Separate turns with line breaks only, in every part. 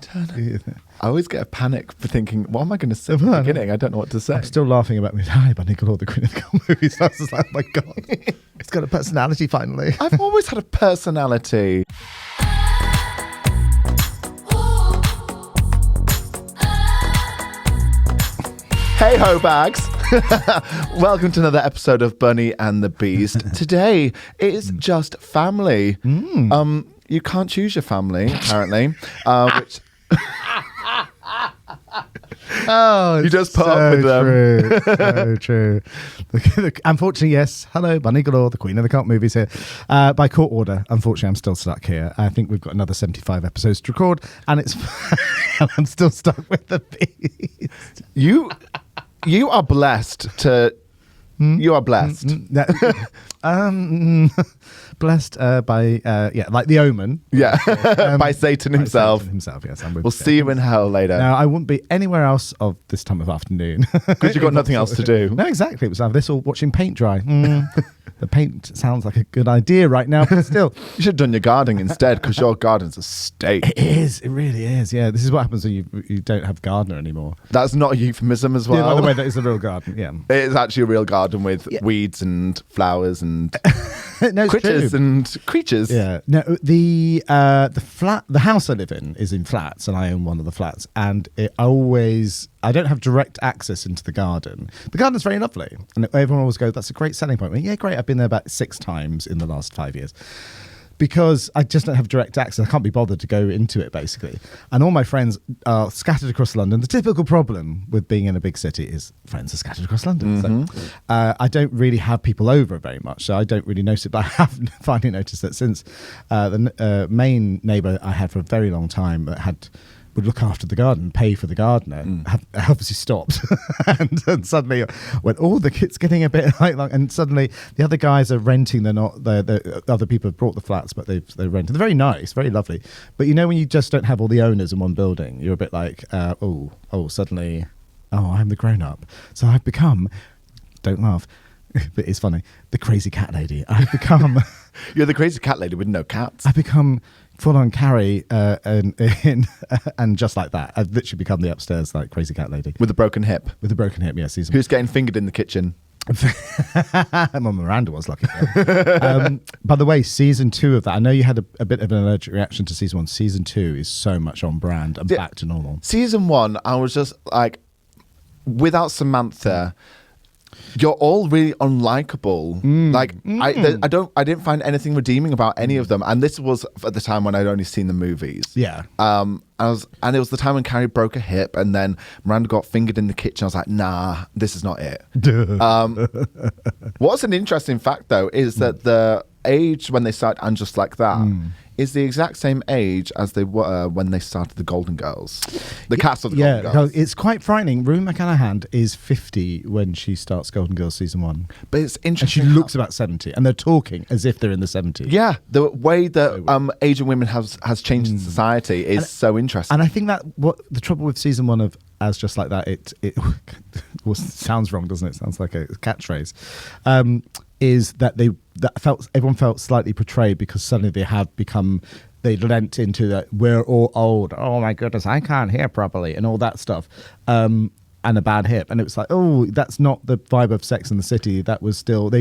turn. I always get a panic for thinking, what am I going to say at the beginning? I don't know what to say.
I'm still laughing about me. Hi, Bunny, got all the Queen of the Cool movies. I was just like, oh my God. It's got a personality finally.
I've always had a personality. Hey ho, bags. Welcome to another episode of Bunny and the Beast. Today it is just family. You can't choose your family, apparently. Which you just put up with them.
So true. Unfortunately, yes. Hello, Bunny Galore, the Queen of the Cult movies here. By court order, unfortunately, I'm still stuck here. I think we've got another 75 episodes to record, and I'm still stuck with the Beast.
You are blessed to. You are blessed.
Blessed by like the Omen.
Yeah, by Satan himself.
Yes.
We'll see you in hell later.
No, I wouldn't be anywhere else of this time of afternoon
because you've got nothing else to do.
No, exactly. It was like this or watching paint dry. The paint sounds like a good idea right now, but still.
You should have done your gardening instead, because your garden's a state.
It is. It really is. Yeah, this is what happens when you don't have gardener anymore.
That's not a euphemism as well.
Yeah, by the way, that is a real garden. Yeah,
it is actually a real garden with weeds and flowers and critters and creatures.
Yeah. No, the house I live in is in flats, and I own one of the flats, and I don't have direct access into the garden. The garden's very lovely, and everyone always goes, "That's a great selling point." Yeah, great. I've been there about 6 times in the last 5 years. Because I just don't have direct access. I can't be bothered to go into it, basically. And all my friends are scattered across London. The typical problem with being in a big city is friends are scattered across London. Mm-hmm. So I don't really have people over very much, so I don't really notice it. But I have finally noticed that since the main neighbour I had for a very long time that would look after the garden, pay for the gardener, have obviously stopped. and suddenly, when all the kids getting a bit like, and suddenly the other guys are renting, the other people have brought the flats, but they're renting. They're very nice, very lovely. But you know, when you just don't have all the owners in one building, you're a bit like, suddenly, I'm the grown up. So I've become, don't laugh, but it's funny, the crazy cat lady. I've become...
You're the crazy cat lady with no cats.
I've become... full on Carrie and just like that. I've literally become the upstairs like crazy cat lady.
With a broken hip.
With a broken hip, yes.
Who's getting fingered in the kitchen?
Well, Miranda was lucky. By the way, season 2 of that, I know you had a bit of an allergic reaction to season 1. Season 2 is so much on brand and back to normal.
Season 1, I was just like, without Samantha... You're all really unlikable. I didn't find anything redeeming about any of them. And this was at the time when I'd only seen the movies. Yeah. And it was the time when Carrie broke a hip and then Miranda got fingered in the kitchen. I was like, nah, this is not it. What's an interesting fact though is that the age when they started And Just Like That is the exact same age as they were when they started the Golden Girls. The cast of the Golden Girls.
It's quite frightening. Rue McClanahan is 50 when she starts Golden Girls season 1.
But it's interesting.
And she looks about 70, and they're talking as if they're in the 70s.
Yeah, the way that Asian women has changed in society is so interesting.
And I think that what the trouble with season 1 of As Just Like That, it sounds wrong, doesn't it? It sounds like a catchphrase. Is that everyone felt slightly betrayed because suddenly they lent into that we're all old. Oh my goodness, I can't hear properly and all that stuff. And a bad hip. And it was like, that's not the vibe of Sex and the City. They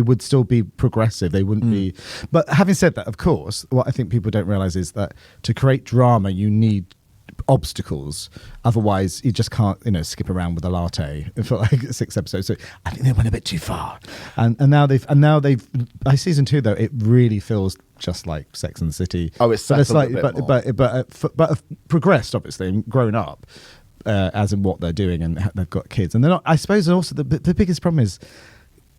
would still be progressive. They wouldn't be. But having said that, of course, what I think people don't realize is that to create drama, you need obstacles, otherwise you just can't skip around with a latte for like 6 episodes. So I think they went a bit too far, and now they've by season 2 though it really feels just like Sex and the City.
It's settled a bit more.
But progressed obviously and grown up as in what they're doing, and they've got kids, and they're not. I suppose also the biggest problem is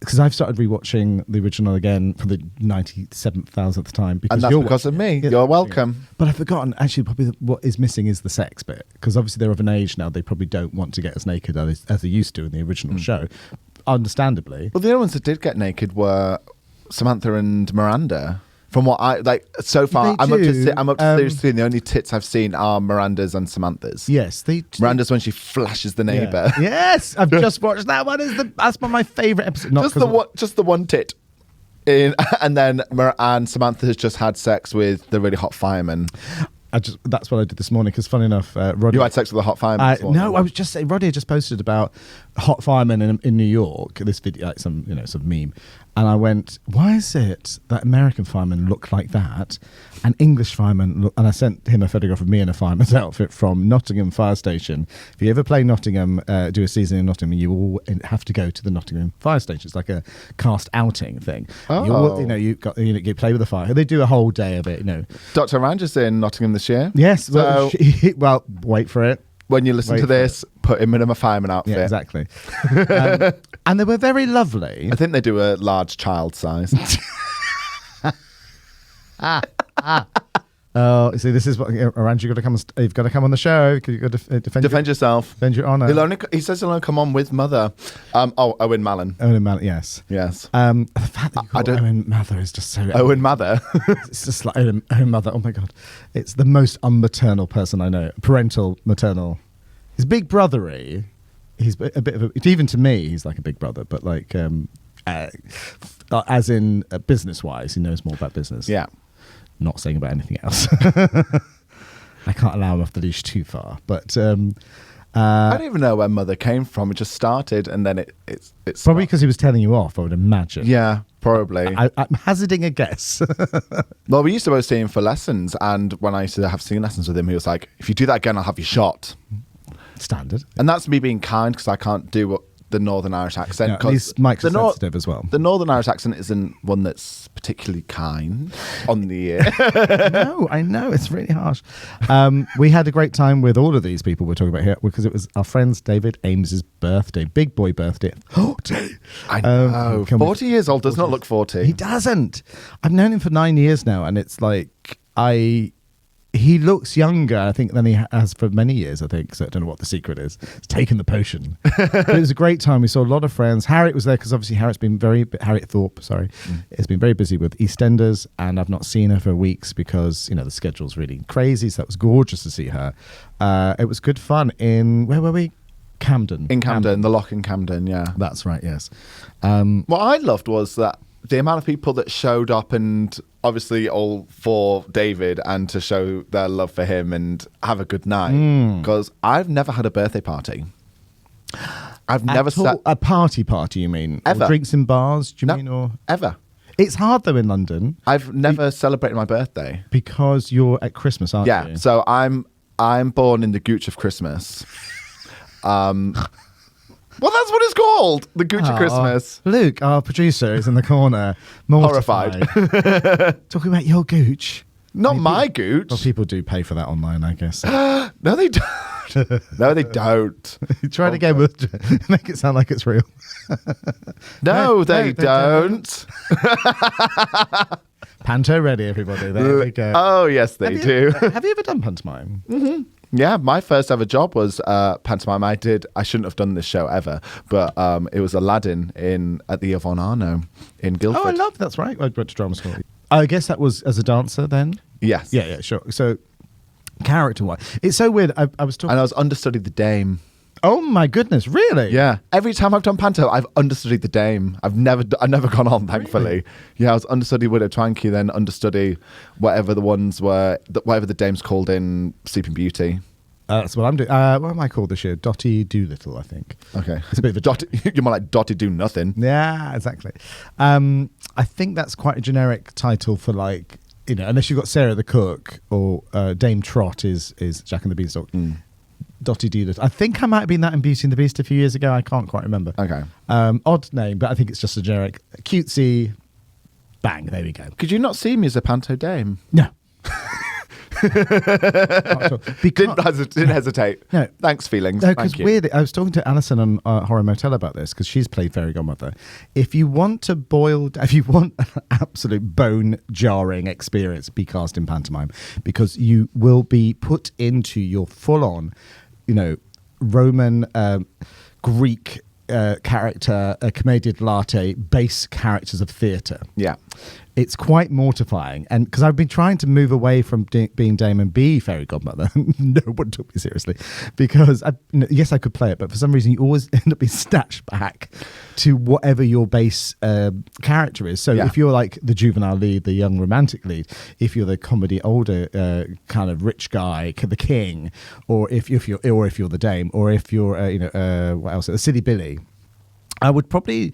because I've started rewatching the original again for the 97,000th time.
And that's because of me. You're welcome.
But I've forgotten, actually, probably what is missing is the sex bit. Because obviously they're of an age now, they probably don't want to get as naked as they used to in the original show. Understandably.
Well, the only ones that did get naked were Samantha and Miranda. From what I like so far, I'm up to series 3, and the only tits I've seen are Miranda's and Samantha's.
Yes,
Miranda's when she flashes the neighbour.
Yeah. Yes, I've just watched that one. That's one of my favourite episodes.
Just the one tit. And then Samantha has just had sex with the really hot fireman.
that's what I did this morning, because funny enough, Roddy...
You had sex with a hot fireman this morning.
No, I was just saying, Roddy had just posted about hot firemen in New York, this video, like some meme, and I went, why is it that American firemen look like that and English firemen look... And I sent him a photograph of me in a fireman's outfit from Nottingham Fire Station. If you ever play Nottingham, do a season in Nottingham, you will have to go to the Nottingham Fire Station. It's like a cast outing thing.
Oh.
You play with the fire. They do a whole day of it,
Dr. Ranger's in Nottingham this year.
Yes.
So
Well, wait for it.
when you listen to this, put him in a fireman outfit.
Yeah, exactly. And they were very lovely.
I think they do a large child size.
Oh, see, this is what Orange. You've got to come on the show. You've got to
Defend yourself.
Defend your honour.
He says he'll only come on with Mother. Owen Mallon.
Owen Mallon, yes.
Yes.
The fact that you've got Owen Mather is just so...
Owen Mather.
It's just like Owen Mother. Oh my God. It's the most unmaternal person I know. Parental, maternal. He's big brothery. He's a bit of a... Even to me, he's like a big brother, but like... as in business-wise, he knows more about business.
Yeah.
Not saying about anything else. I can't allow him off the leash too far, but
I don't even know where Mother came from. It just started, and then it's
probably because he was telling you off, I would imagine.
Yeah, probably.
I'm hazarding a guess.
Well, we used to always see him for lessons, and when I used to have singing lessons with him, he was like, "If you do that again, I'll have you shot."
Standard.
And that's me being kind, because I can't do the Northern Irish accent.
No, these mics are sensitive as well.
The Northern Irish accent isn't one that's particularly kind on the ear.
No, I know. It's really harsh. We had a great time with all of these people we're talking about here, because it was our friend's David Ames's birthday, big boy birthday. 40.
I know. 40 years old does not look 40.
He doesn't. I've known him for 9 years now, and it's like he looks younger, I think, than he has for many years, I think. So I don't know what the secret is. It's taken the potion. But it was a great time. We saw a lot of friends. Harriet was there because obviously Harriet Thorpe, has been very busy with EastEnders, and I've not seen her for weeks because, the schedule's really crazy. So that was gorgeous to see her. It was good fun where were we? Camden.
In Camden, the Loch in Camden, yeah.
That's right, yes.
What I loved was that the amount of people that showed up, and obviously all for David, and to show their love for him and have a good night. Because I've never had a birthday party. I've never sat...
A party, you mean?
Ever.
Or drinks in bars, do you mean? Or
ever.
It's hard, though, in London.
I've never celebrated my birthday.
Because you're at Christmas, aren't you?
Yeah, so I'm born in the Gooch of Christmas. Well, that's what it's called. The Gooch of Christmas.
Luke, our producer, is in the corner, mortified. Talking about your Gooch.
Not my Gooch.
Well, people do pay for that online, I guess.
No, they don't. No, they don't.
Try it again. Make it sound like it's real.
No, they don't.
Panto ready, everybody. There we go.
Oh, yes, they do.
Have you ever done pantomime?
Mm-hmm. Yeah, my first ever job was pantomime. I shouldn't have done this show ever, but it was Aladdin at the Yvonne Arnaud in Guildford.
Oh, I love that's right. I went to drama school. I guess that was as a dancer then?
Yes.
Yeah, sure. So, character-wise. It's so weird. I was talking...
And I was understudied the Dame.
Oh, my goodness. Really?
Yeah. Every time I've done panto, I've understudied the Dame. I've never gone on, thankfully. Really? Yeah, I was understudy Widow Twankey, then understudy whatever the ones were, whatever the Dame's called in Sleeping Beauty.
That's what I'm doing. What am I called this year? Dotty Doolittle, I think.
Okay.
It's a bit of a...
Dotty, you're more like Dotty Do Nothing.
Yeah, exactly. I think that's quite a generic title for unless you've got Sarah the Cook or Dame Trot is Jack and the Beanstalk. Dotty Doolittle. I think I might have been that in Beauty and the Beast a few years ago. I can't quite remember.
Okay.
Odd name, but I think it's just a generic, cutesy, bang, there we go.
Could you not see me as a panto Dame?
No.
Didn't hesitate.
No.
Thanks, feelings.
No, because weirdly, I was talking to Alison on Horror Motel about this, because she's played Fairy Godmother. If you want an absolute bone-jarring experience, be cast in pantomime, because you will be put into your full-on, Roman, Greek character, commedia dell'arte, base characters of theatre.
Yeah.
it's quite mortifying. And because I've been trying to move away from being Dame and be fairy godmother, no one took me seriously, because yes, I could play it, but for some reason you always end up being snatched back to whatever your base character is. So if you're like the juvenile lead, the young romantic lead, if you're the comedy older kind of rich guy, the king, or if you're the dame, or if you're what else, a silly Billy, I would probably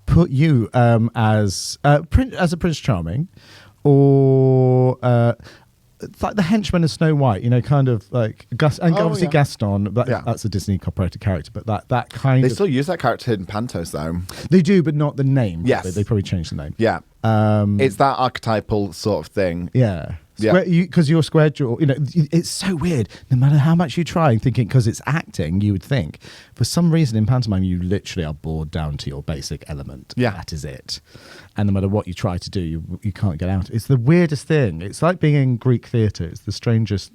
put you as a Prince Charming, or it's like the henchman of Snow White, kind of like obviously Gaston. That's a Disney operated character, but that kind
they
of,
still use that character in pantos though.
They do, but not the name.
Yes,
they probably changed the name.
Yeah, it's that archetypal sort of thing.
Yeah. Because you're square jaw, it's so weird. No matter how much you try, thinking because it's acting, you would think for some reason in pantomime you literally are bored down to your basic element. Yeah, that is it. And no matter what you try to do, you can't get out. It's the weirdest thing. It's like being in Greek theatre. It's the strangest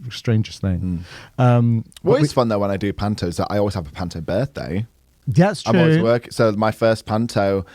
thing.
What is fun though when I do pantos, that I always have a panto birthday.
That's true.
I'm always working. So my first panto.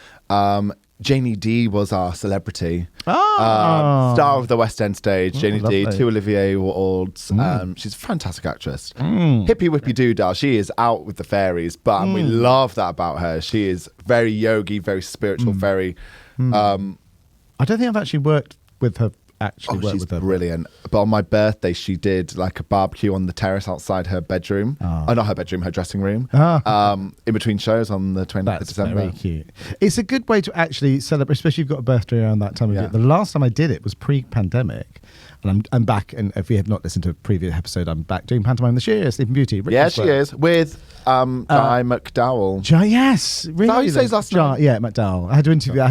Janie D was our celebrity. Star of the West End stage. Janie D, 2 Olivier Awards. She's a fantastic actress. Hippie whippy doodah. She is out with the fairies, but we love that about her. She is very yogi, very spiritual, very.
I don't think I've actually worked with her.
She's brilliant. But on my birthday, she did like a barbecue on the terrace outside her bedroom. Not her bedroom, her dressing room. In between shows on the 20th of December.
Very cute. It's a good way to actually celebrate, especially if you've got a birthday around that time of year. The last time I did it was pre-pandemic. And I'm back, and if you have not listened to a previous episode, I'm back doing pantomime this year, Sleeping Beauty.
She is, with Jai McDowell.
Jai, yes. Really?
Is that how you say his last name?
Yeah, McDowell. I had to interview, I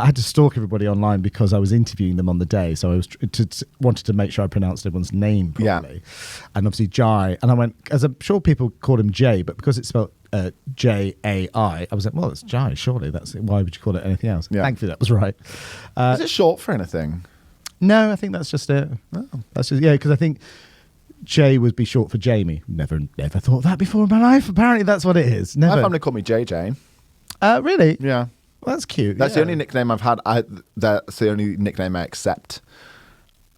had to stalk everybody online because I was interviewing them on the day, so I was wanted to make sure I pronounced everyone's name properly. And obviously Jai, and I went, as I'm sure people called him Jay, but because it's spelled Jai, I was like, well, it's Jai, surely. That's it. Why would you call it anything else? Thankfully, that was right.
Is it short for anything?
No, I think that's just it. That's just because I think Jay would be short for Jamie. Never thought that before in my life. Apparently, that's what it is. Never.
My family called me JJ.
Really?
Yeah.
Well, that's cute.
That's the only nickname I've had. That's the only nickname I accept.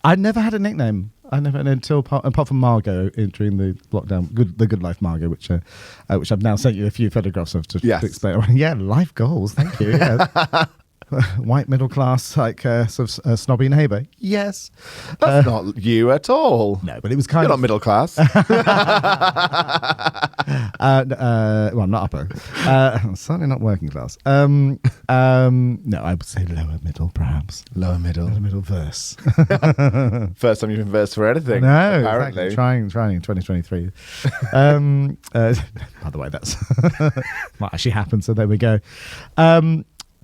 I never had a nickname. I never until apart from Margot during the lockdown, the Good Life Margot, which I've now sent you a few photographs of to explain. Yeah, life goals. Thank you. Yeah. White middle class, like sort of snobby neighbour. Yes,
that's not you at all.
No, but it was kind
You're
of
not middle class.
Well, I'm not upper. Certainly not working class. No, I would say lower middle, perhaps.
Lower middle
verse.
First time you've been versed for anything.
No,
apparently.
Exactly. Trying in 2023. By the way, that's might actually happen. So there we go.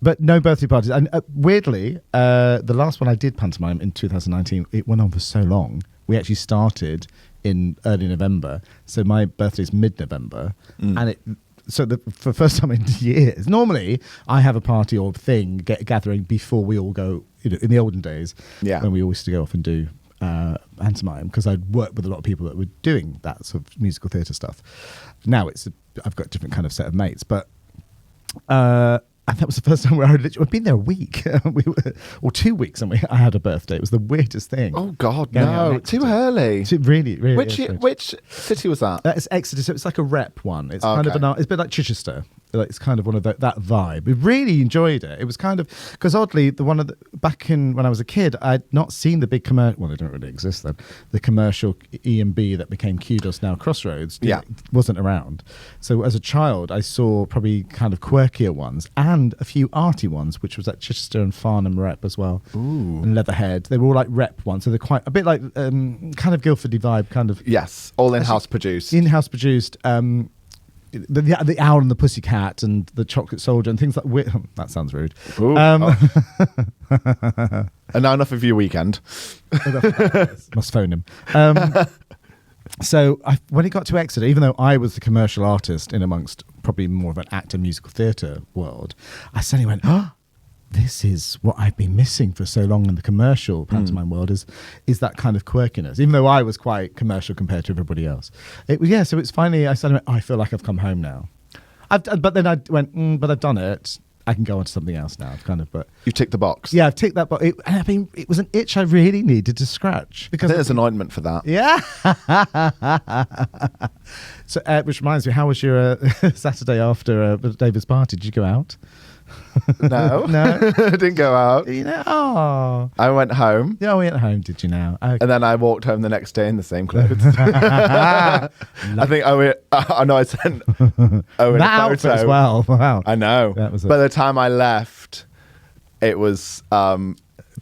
But no birthday parties. And weirdly, the last one I did pantomime in 2019, it went on for so long. We actually started in early November. So my birthday's mid-November. And for the first time in years, normally I have a party or thing, gathering before we all go, in the olden days, when we always used to go off and do pantomime, because I'd worked with a lot of people that were doing that sort of musical theatre stuff. Now I've got a different kind of set of mates, but... and that was the first time where I'd been there a week, or 2 weeks, and I had a birthday. It was the weirdest thing.
Oh God, no! Too early.
Really.
Which city was that?
It's Exeter. So it's like a rep one. It's kind of it's a bit like Chichester. It's kind of one of that vibe. We really enjoyed it. It was kind of because oddly back in when I was a kid, I'd not seen the big commercial. Well, they don't really exist then. The commercial E&B that became Kudos, now Crossroads. Wasn't around. So as a child, I saw probably kind of quirkier ones and a few arty ones, which was at Chichester and Farnham rep as well.
Ooh.
And Leatherhead. They were all like rep ones, so they're quite a bit like kind of Guildfordy vibe, kind of.
Yes, all in-house produced.
In-house produced. The Owl and the Pussycat and the Chocolate Soldier and things like that sounds rude.
And now enough of your weekend.
Must phone him. So when it got to Exeter, even though I was the commercial artist in amongst probably more of an actor musical theatre world, I suddenly went, this is what I've been missing for so long in the commercial pantomime world is that kind of quirkiness, even though I was quite commercial compared to everybody else. So it's finally, I suddenly went, I feel like I've come home now. But then I went, but I've done it. I can go on to something else now. I've kind of, but
You ticked the box.
yeah, I've ticked that box. It was an itch I really needed to scratch
I
because
think there's an ointment for that.
yeah. So, which reminds me, how was your Saturday after David's party? Did you go out?
No.
No?
Didn't go out.
You know, oh.
I went home.
Yeah, we went home, did you now? Okay.
And then I walked home the next day in the same clothes. I think I know I sent Owen a
that outfit
photo
as well. Wow.
I know.
That was
By the time I left, it was
Torn.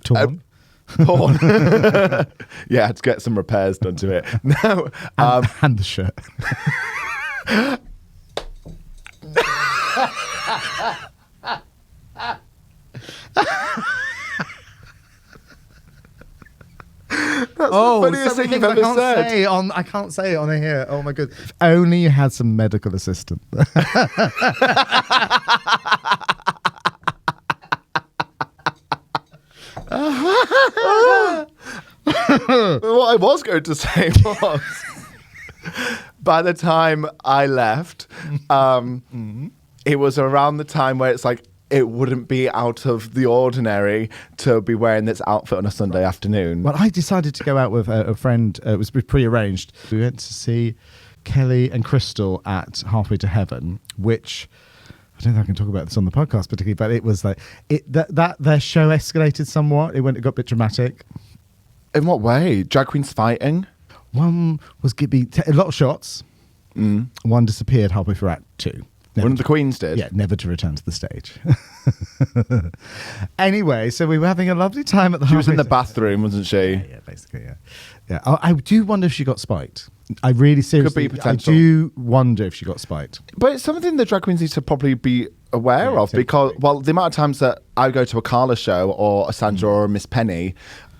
torn. Yeah, I had to get some repairs done to it. No.
And the shirt.
That's the funniest thing you've ever said.
I can't say it on here. Oh my god! If only you had some medical assistant.
What I was going to say was, by the time I left, it was around the time where it's like, it wouldn't be out of the ordinary to be wearing this outfit on a Sunday afternoon.
Well, I decided to go out with a friend. It was pre-arranged. We went to see Kelly and Crystal at Halfway to Heaven, which I don't think I can talk about this on the podcast particularly, but it was like that their show escalated somewhat. It got a bit dramatic.
In what way? Drag queens fighting?
One was giving a lot of shots. One disappeared halfway through Act 2.
One of the queens did?
Yeah, never to return to the stage. Anyway, so we were having a lovely time at the
She was in the
Halfway
bathroom, wasn't she?
Yeah, basically, yeah. I do wonder if she got spiked. I really seriously,
Could be potential.
I do wonder if she got spiked.
But it's something the drag queens need to probably be aware
Yeah,
of, because,
typically.
well, the amount of times that I go to a Carla show or a Sandra or a Miss Penny,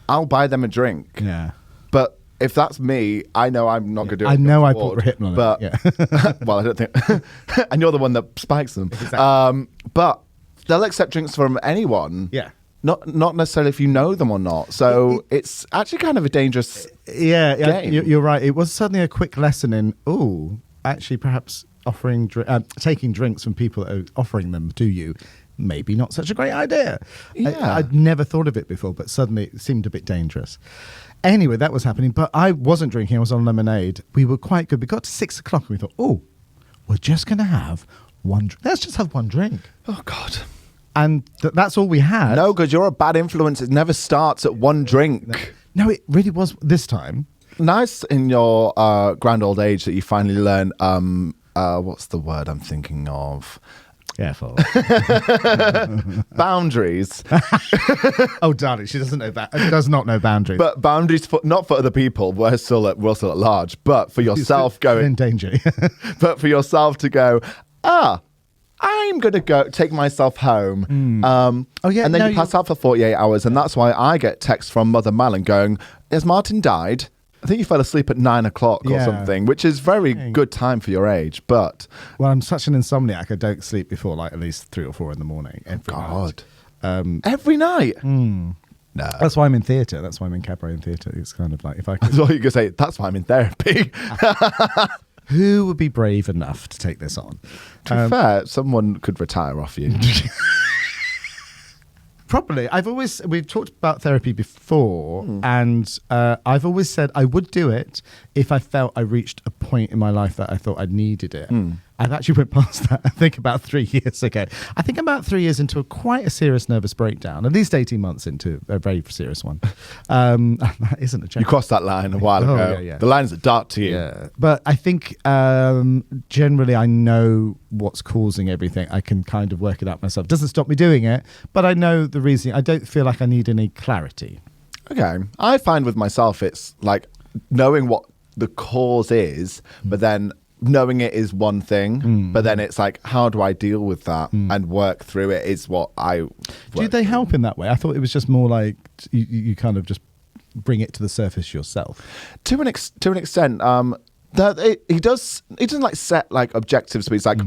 I'll buy them a drink.
Yeah.
But if that's me, I know I'm not going to do it.
I know I
forward.
put Hypnon on it,
But,
yeah.
well, I don't think. And you're the one that spikes them.
Exactly.
But they'll accept drinks from anyone.
Yeah.
Not necessarily if you know them or not. So it's actually kind of a dangerous.
Yeah,
game.
you're right. It was suddenly a quick lesson in, actually perhaps taking drinks from people that are offering them to you, maybe not such a great idea.
Yeah.
I'd never thought of it before, but suddenly it seemed a bit dangerous. Anyway, that was happening, but I wasn't drinking. I was on lemonade. We were quite good. We got to 6 o'clock and we thought, we're just going to have one drink. Let's just have one drink.
Oh, God.
And that's all we had.
No, because you're a bad influence. It never starts at one drink.
No, it really was this time.
Nice in your grand old age that you finally learn, what's the word I'm thinking of?
Careful.
Boundaries.
Oh, darling, she does not know boundaries.
But boundaries, not for other people. We're still at large. But for yourself
You're in
going,
danger.
but for yourself to go, I'm going to go take myself home.
Oh, yeah,
And then
no,
you pass out for 48 hours. And that's why I get texts from Mother Malin going, has Martin died? I think you fell asleep at 9 o'clock or
Yeah.
something, which is very good time for your age. But
Well, I'm such an insomniac. I don't sleep before like at least 3 or 4 in the morning every
God,
night.
every night. No.
That's why I'm in theatre. That's why I'm in cabaret and theatre. It's kind of like if I could,
That's all you can say. That's why I'm in therapy.
who would be brave enough to take this on?
To be fair, someone could retire off you.
Probably. We've talked about therapy before, and I've always said I would do it if I felt I reached a point in my life that I thought I needed it. I've actually went past that, I think, about 3 years ago. I think about 3 years into quite a serious nervous breakdown, at least 18 months into a very serious one. That isn't a joke.
You crossed that line a while ago.
Yeah.
The lines are dark to you.
Yeah. But I think generally I know what's causing everything. I can kind of work it out myself. Doesn't stop me doing it, but I know the reason. I don't feel like I need any clarity.
Okay. I find with myself, it's like knowing what the cause is, but then knowing it is one thing, but then it's like, how do I deal with that and work through it is what I
Do they help in that way? I thought it was just more like you kind of just bring it to the surface yourself.
To an extent, he doesn't like set like objectives, but he's like,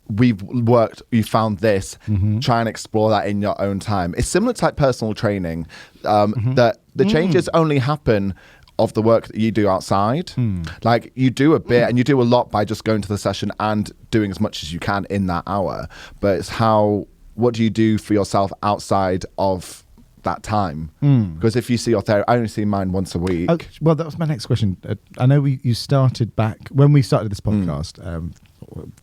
we've worked, you found this, try and explore that in your own time. It's similar to like personal training, that the changes only happen of the work that you do outside. Like you do a bit and you do a lot by just going to the session and doing as much as you can in that hour, but it's how what do you do for yourself outside of that time? Because if you see your therapist, I only see mine once a week.
Oh, well, that was my next question. I know you started back when we started this podcast.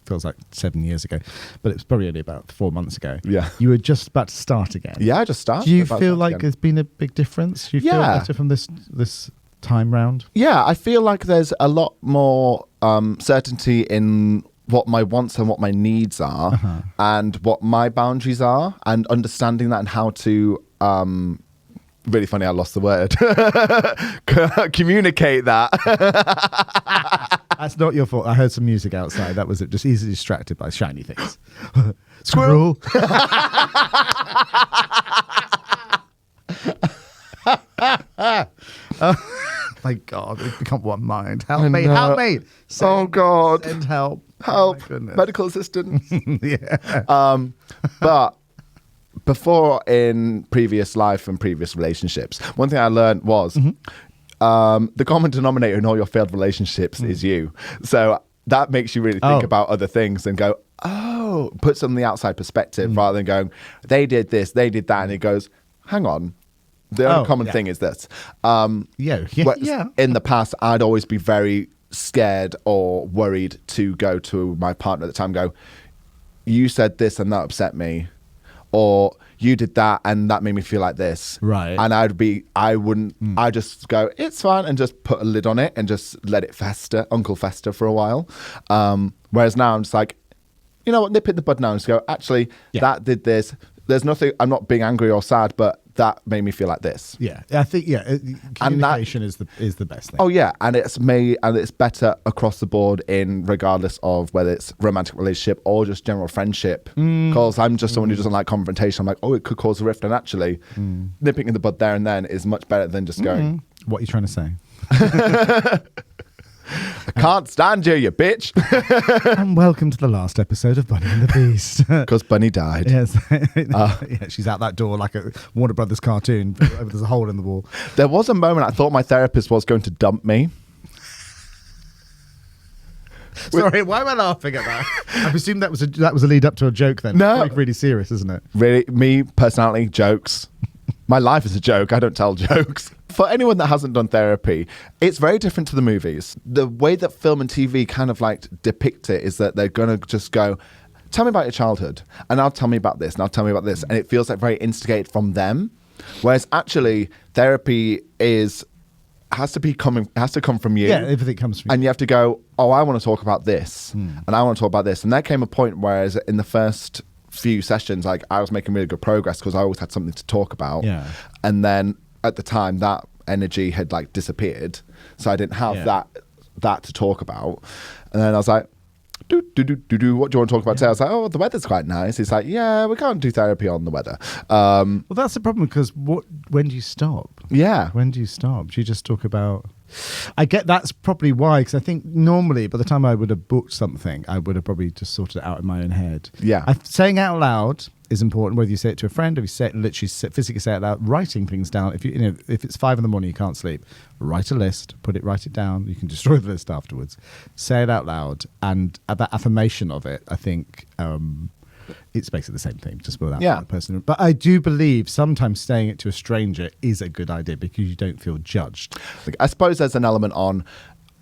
Feels like 7 years ago, but it was probably only about 4 months ago.
Yeah.
You were just about to start again.
Yeah, I just started.
Do you feel like there's been a big difference? Do you feel better from this time round?
Yeah, I feel like there's a lot more certainty in what my wants and what my needs are, and what my boundaries are, and understanding that and how to really funny, I lost the word. Communicate that.
That's not your fault. I heard some music outside. That was it. Just easily distracted by shiny things. Squirrel. My God, we've become one mind. Help me, help me.
God.
Send help.
Help.
Oh,
Medical assistant.
Yeah.
But before, in previous life and previous relationships, one thing I learned was the common denominator in all your failed relationships is you. So that makes you really think about other things and go, puts on the outside perspective rather than going, they did this, they did that. And it goes, hang on. The only common thing is this. In the past, I'd always be very scared or worried to go to my partner at the time and go, you said this and that upset me. Or you did that and that made me feel like this.
Right.
And I'd just go, it's fine, and just put a lid on it and just let it fester, Uncle Fester for a while. Whereas now I'm just like, you know what, nip it in the bud now and just go, actually, that did this. There's nothing, I'm not being angry or sad, but that made me feel like this.
Yeah, I think communication is the best thing.
Oh yeah, and it's better across the board in regardless of whether it's romantic relationship or just general friendship. Because I'm just someone who doesn't like confrontation. I'm like, it could cause a rift, and actually, nipping in the bud there and then is much better than just going.
What are you trying to say?
I can't stand you, you bitch.
And welcome to the last episode of Bunny and the Beast.
Because Bunny died.
Yes. Yeah, she's out that door like a Warner Brothers cartoon. There's a hole in the wall.
There was a moment I thought my therapist was going to dump me.
Sorry, why am I laughing at that? I presume that was a lead up to a joke then.
No.
It's like really serious, isn't it?
Really, me personality, jokes. My life is a joke. I don't tell jokes. For anyone that hasn't done therapy, it's very different to the movies. The way that film and TV kind of like depict it is that they're going to just go, tell me about your childhood, and now tell me about this, now tell me about this. And it feels like very instigated from them. Whereas actually therapy has to come from you.
Yeah, everything comes from you.
And you have to go, I want to talk about this. And I want to talk about this. And there came a point whereas in the first few sessions, like I was making really good progress because I always had something to talk about.
Yeah.
And then at the time that energy had like disappeared, so I didn't have that to talk about. And then I was like, what do you want to talk about today? I was like, the weather's quite nice. He's like, yeah, we can't do therapy on the weather.
Well, that's the problem because when do you stop?
Yeah.
When do you stop? Do you just talk about... I get that's probably why, because I think normally by the time I would have booked something, I would have probably just sorted it out in my own head.
Yeah.
Saying it out loud is important, whether you say it to a friend or you say it literally physically say it out loud. Writing things down. If if it's 5 a.m, you can't sleep, write a list, write it down. You can destroy the list afterwards. Say it out loud, and that affirmation of it, I think. It's basically the same thing, just without that person. But I do believe sometimes saying it to a stranger is a good idea because you don't feel judged.
I suppose there's an element on,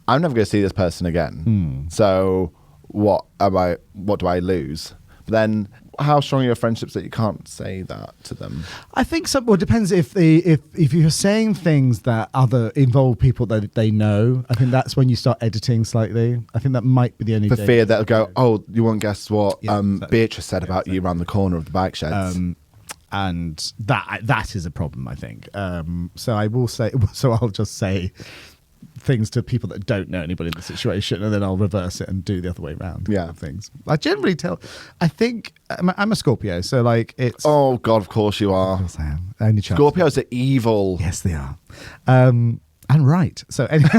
I'm never going to see this person again. So what do I lose? But then how strong are your friendships that you can't say that to them? I think
it depends if you're saying things that involve people that they know. I think that's when you start editing slightly. I think that might be the only
fear that they'll go, you won't guess what Beatrice said about you around the corner of the bike sheds.
And that is a problem, I think. So I will say. So I'll just say things to people that don't know anybody in the situation, and then I'll reverse it and do the other way around.
Yeah,
things. I generally I think I'm a Scorpio, so like it's.
Oh God, of course you are.
Of course I am. Only child.
Scorpios are evil.
Yes, they are. And right. So anyway.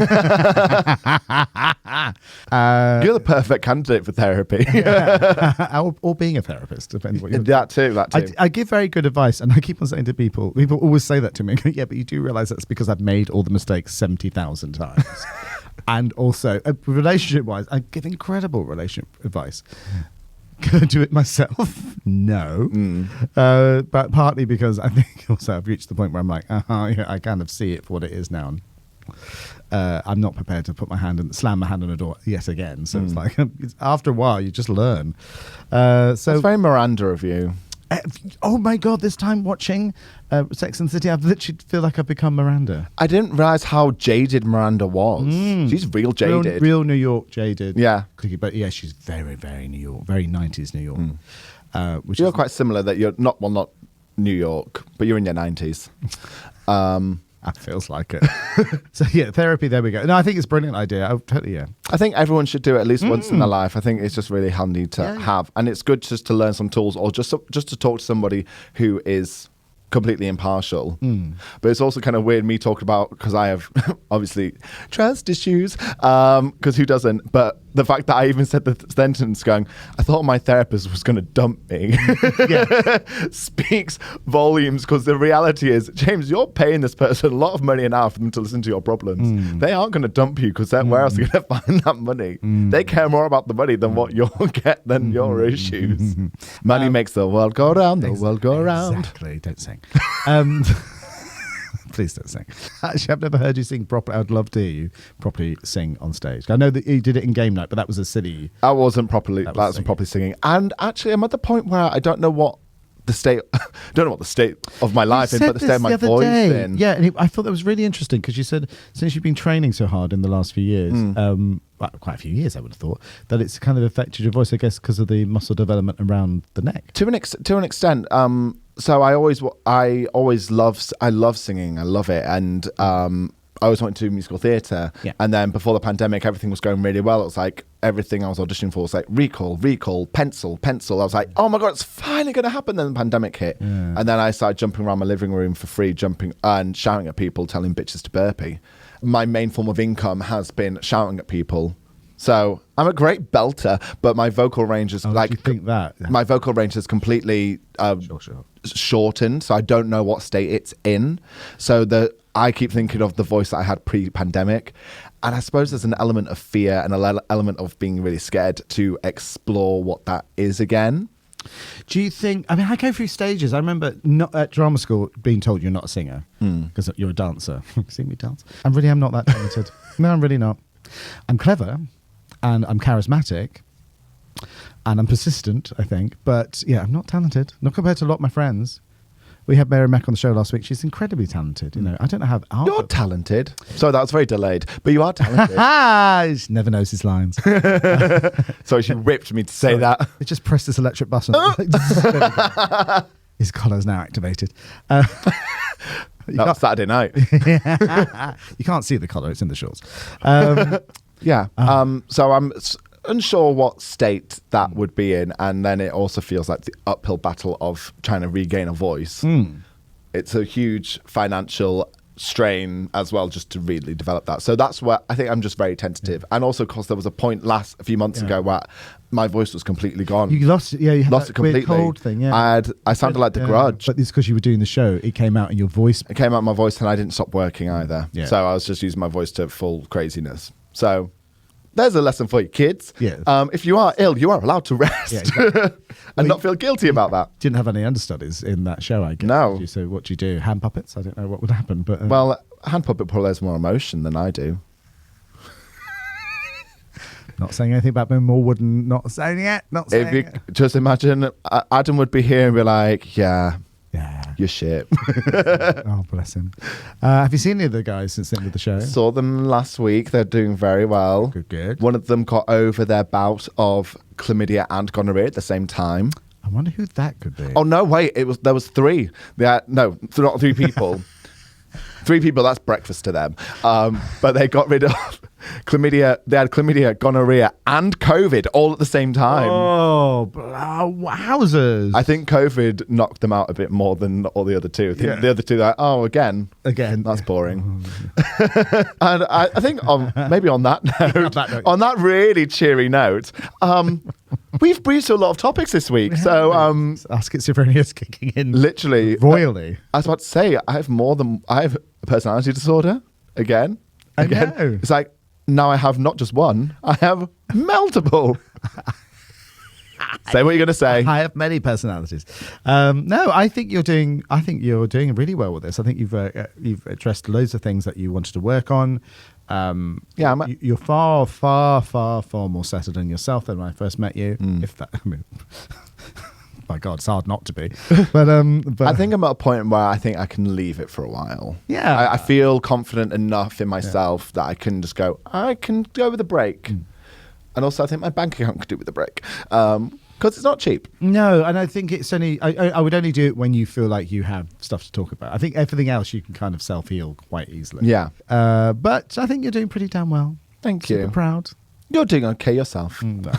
You're the perfect candidate for therapy.
or being a therapist, depending what you're
That too.
I give very good advice, and I keep on saying to people always say that to me, yeah, but you do realise that's because I've made all the mistakes 70,000 times. And also, relationship-wise, I give incredible relationship advice. Can I do it myself? No. But partly because I think also I've reached the point where I'm like, yeah, I kind of see it for what it is now. I'm not prepared to slam my hand on a door yet again. So it's like, after a while, you just learn.
That's very Miranda of you.
Oh my God, this time watching Sex and the City, I literally feel like I've become Miranda.
I didn't realize how jaded Miranda was. She's real jaded.
Real New York jaded.
Yeah.
But yeah, she's very, very New York, very 90s New York. Which
You're quite similar that you're not New York, but you're in your 90s.
That feels like it. So yeah, therapy, there we go. No, I think it's a brilliant idea. Totally.
I think everyone should do it at least once in their life. I think it's just really handy to have. And it's good just to learn some tools or just to talk to somebody who is completely impartial. But it's also kind of weird me talking about, because I have obviously trust issues, because who doesn't? But the fact that I even said the sentence going, I thought my therapist was going to dump me, speaks volumes, because the reality is, James, you're paying this person a lot of money an hour for them to listen to your problems. They aren't going to dump you, because then where else are you going to find that money? They care more about the money than what you'll get than your issues. Money makes the world go round, the world go round.
Exactly, don't sing. Please don't sing. Actually, I've never heard you sing properly. I'd love to hear you properly sing on stage. I know that you did it in game night, but that was a silly.
I wasn't properly. That wasn't properly singing. And actually, I'm at the point where I don't know what the state. Don't know what the state of my life is, but the state of my voice in.
Yeah, and I thought that was really interesting because you said since you've been training so hard in the last few years, well, quite a few years, I would have thought that it's kind of affected your voice. I guess because of the muscle development around the neck.
To an extent. So I love singing. I love it. And I always went to musical theatre.
Yeah.
And then before the pandemic, everything was going really well. It was like everything I was auditioning for was like recall, pencil. I was like, oh my God, it's finally going to happen. Then the pandemic hit. Yeah. And then I started jumping around my living room for free, jumping and shouting at people, telling bitches to burpee. My main form of income has been shouting at people. So I'm a great belter, but my vocal range is like.
Do you think that?
My vocal range is completely shortened, so I don't know what state it's in. So I keep thinking of the voice that I had pre-pandemic, and I suppose there's an element of fear and an element of being really scared to explore what that is again.
Do you think? I mean, I go through stages. I remember not at drama school being told you're not a singer because you're a dancer. See me dance? I really am not that talented. No, I'm really not. I'm clever. And I'm charismatic, and I'm persistent, I think. But yeah, I'm not talented. Not compared to a lot of my friends. We had Mary Mack on the show last week. She's incredibly talented. You know, I don't know how.
You're talented. Sorry, that was very delayed. But you are talented.
He never knows his lines.
Sorry, she ripped me to say that.
It just pressed this electric button. His collar's now activated.
That's Saturday night.
You can't see the collar. It's in the shorts.
Yeah. So I'm unsure what state that would be in, and then it also feels like the uphill battle of trying to regain a voice. It's a huge financial strain as well, just to really develop that. So that's where I think I'm just very tentative, and also because there was a point a few months ago where my voice was completely gone.
You lost it. Yeah, you had
lost it completely.
Weird cold thing. Yeah,
I sounded like The Grudge.
But it's because you were doing the show. It came out in your voice.
It came out in my voice, and I didn't stop working either. Yeah. So I was just using my voice to full craziness. So there's a lesson for you, kids.
Yeah.
If you are ill, you are allowed to rest and not feel guilty about that.
Didn't have any understudies in that show, I guess.
No.
So what do you do? Hand puppets? I don't know what would happen. But
well, hand puppet probably has more emotion than I do.
Not saying anything about being more wooden. Not saying it. Not saying it.
Just imagine Adam would be here and be like, yeah. You're shit.
Oh, bless him. Have you seen any of the guys since the end of the show?
Saw them last week. They're doing very well.
Good.
One of them got over their bout of chlamydia and gonorrhea at the same time.
I wonder who that could be.
Oh, no, wait. There was three. Not three people. 3 people, that's breakfast to them. But they got rid of chlamydia. They had chlamydia, gonorrhea, and COVID all at the same time.
Oh, wowzers.
I think COVID knocked them out a bit more than all the other two. I think the other two, they're like, again. That's boring. And I think maybe on that note, on that really cheery note, we've breezed through a lot of topics this week. So
our schizophrenia is kicking in
literally
royally.
I was about to say, I have a personality disorder again.
I know.
It's like now I have not just one, I have multiple. Say what you're going to say.
I have many personalities. No, I think you're doing really well with this. I think you've addressed loads of things that you wanted to work on. You're far, far, far, far more settled in yourself than when I first met you. If that, I mean, my God, it's hard not to be. But
I think I'm at a point where I think I can leave it for a while.
Yeah,
I feel confident enough in myself that I can just go. I can go with a break, and also I think my bank account could do with a break. Because it's not cheap.
No, and I think it's only... I would only do it when you feel like you have stuff to talk about. I think everything else you can kind of self-heal quite easily.
Yeah.
But I think you're doing pretty damn well.
Thank you.
Super proud.
You're doing okay yourself. And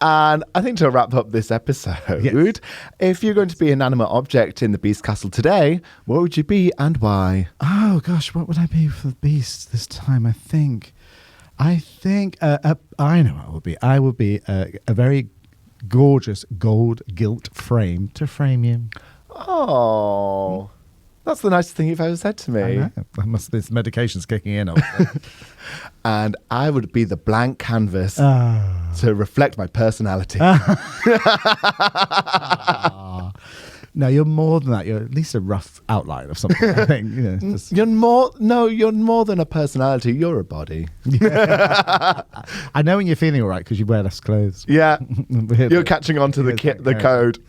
I think to wrap up this episode,
Yes.
if you're going to be an animate object in the Beast Castle today, what would you be and why?
Oh, gosh, what would I be for the beast this time? I think I know what I would be. I would be a very gorgeous gold gilt frame to frame you.
Oh, that's the nicest thing you've ever said to me.
I know. This medication's kicking in.
And I would be the blank canvas to reflect my personality.
No, you're more than that. You're at least a rough outline of something. I think
You're more than a personality. You're a body.
I know when you're feeling all right because you wear less clothes.
Yeah, you're catching on to the code.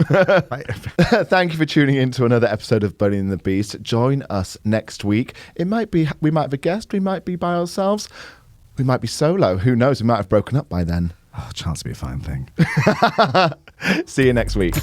Thank you for tuning in to another episode of Bunny and the Beast. Join us next week. We might have a guest. We might be by ourselves. We might be solo. Who knows? We might have broken up by then.
Oh, chance to be a fine thing.
See you next week.